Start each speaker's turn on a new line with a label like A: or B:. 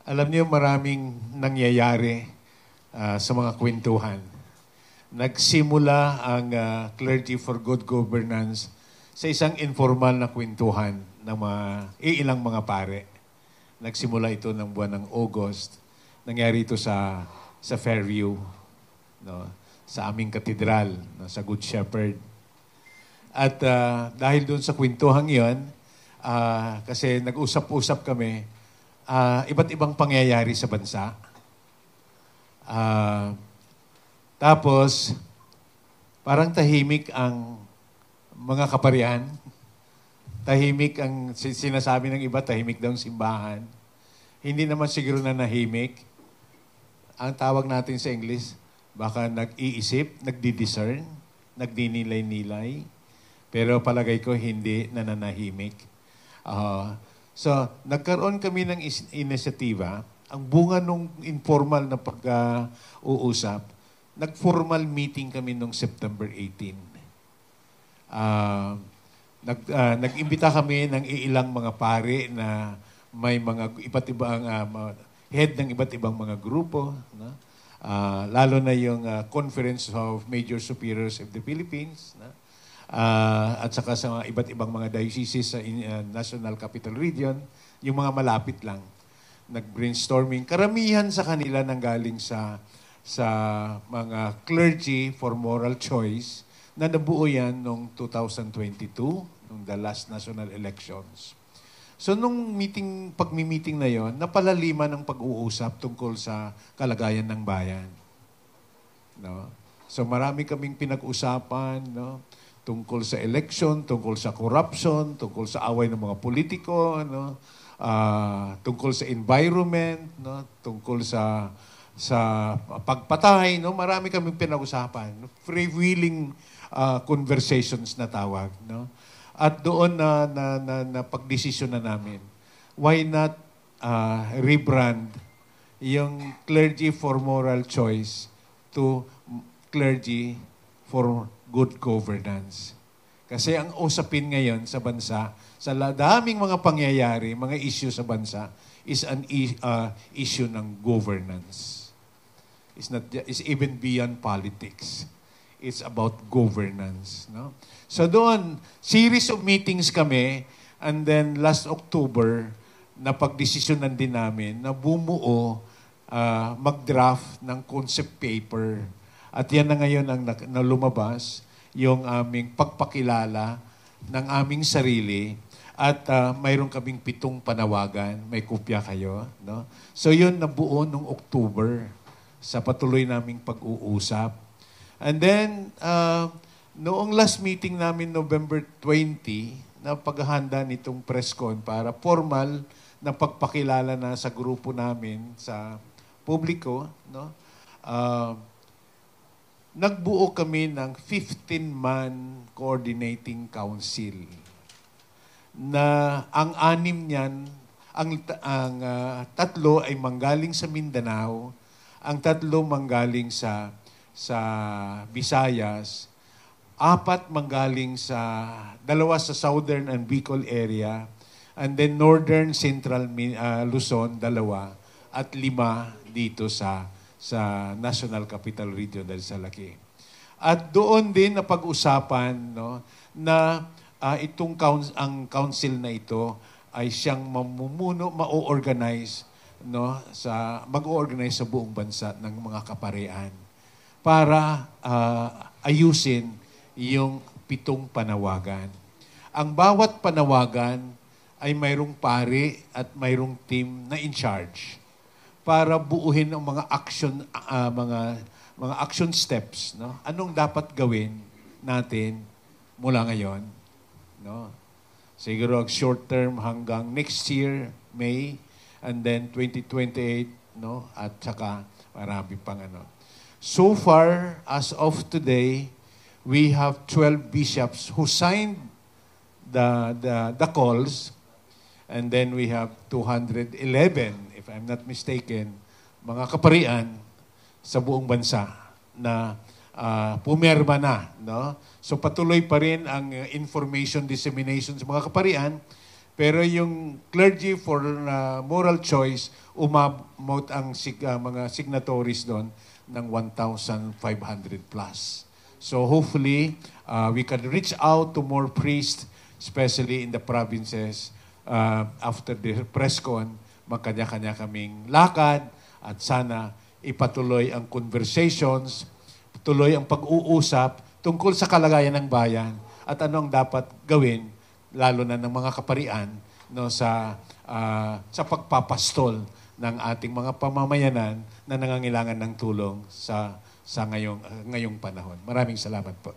A: Alam niyo, maraming nangyayari sa mga kwentuhan. Nagsimula ang Clergy for Good Governance sa isang informal na kwentuhan ng ilang mga pare. Nagsimula ito ng buwan ng August. Nangyari ito sa Fairview, no? Sa aming katedral, no? Sa Good Shepherd. At dahil doon sa kwentuhang yon, kasi nag-usap-usap kami, iba't ibang pangyayari sa bansa. Tapos, parang tahimik ang mga kaparian. Tahimik ang sinasabi ng iba, tahimik daw ang simbahan. Hindi naman siguro na nahimik. Ang tawag natin sa English, baka nag-iisip, nagdi-discern, nagdinilay-nilay. Pero palagay ko hindi nananahimik. So, nagkaroon kami ng inisyatiba. Ang bunga nung informal na pag-uusap, nag-formal meeting kami nung September 18. Nag-imbita kami ng ilang mga pare na may mga iba't ibang head ng iba't ibang mga grupo, no? Lalo na yung Conference of Major Superiors of the Philippines, no? At saka sa iba't ibang mga dioceses sa National Capital Region, yung mga malapit lang, nag-brainstorming. Karamihan sa kanila nanggaling sa mga Clergy for Moral Choice na nabuo yan noong 2022, noong the last national elections. So nung pagmi-meeting na yon, napalaliman ang pag-uusap tungkol sa kalagayan ng bayan. No? So marami kaming pinag-usapan, no? Tungkol sa election, tungkol sa corruption, tungkol sa away ng mga politiko, no? Tungkol sa environment, no? Tungkol sa pagpatay, no? Marami kaming pinag-usapan. Freewheeling conversations na tawag, no? At doon na pagdesisyon na namin, why not rebrand yung Clergy for Moral Choice to Clergy for Good Governance. Kasi ang usapin ngayon sa bansa, sa daming mga pangyayari, mga issue sa bansa, is an issue ng governance. It's even beyond politics. It's about governance. No? So doon, series of meetings kami, and then last October, napagdesisyonan din namin na bumuo, mag-draft ng concept paper. At yan na ngayon ang lumabas, yung aming pagpakilala ng aming sarili. At mayroon kaming 7 panawagan. May kopya kayo. No? So yun nabuo nung October sa patuloy naming pag-uusap. And then, noong last meeting namin, November 20, na paghahanda nitong press con para formal na pagpakilala na sa grupo namin sa publiko, no? Nagbuo kami ng 15-man coordinating council na ang 6 niyan, ang 3 ay manggaling sa Mindanao, ang 3 manggaling sa Visayas, 4 manggaling sa 2 sa Southern and Bicol area, and then Northern Central Luzon, 2, at 5 dito sa National Capital Region dahil sa laki. At doon din na pag-usapan, no, na ang council na ito ay siyang mamumuno, ma-organize, no, mag-organize sa buong bansa ng mga kaparian para ayusin yung 7 panawagan. Ang bawat panawagan ay mayroong pare at mayroong team na in charge para buuhin ang mga action steps, no? Anong dapat gawin natin mula ngayon, no? Siguro short term hanggang next year, May, and then 2028, no? At saka marami pang ano. So far, as of today, we have 12 bishops who signed the calls, and then we have 211, if I'm not mistaken, mga kaparian sa buong bansa na pumirma na. No? So patuloy pa rin ang information dissemination sa mga kaparian Pero yung Clergy for Moral Choice, umabot ang mga signatories doon ng 1,500 plus. So hopefully, we can reach out to more priests, especially in the provinces. After the press con, magkanya-kanya kaming lakad at sana ipatuloy ang conversations, tuloy ang pag-uusap tungkol sa kalagayan ng bayan at ano ang dapat gawin, lalo na ng mga kaparian, no, sa pagpapastol ng ating mga pamamayanan na nangangailangan ng tulong sa ngayong panahon. Maraming salamat po.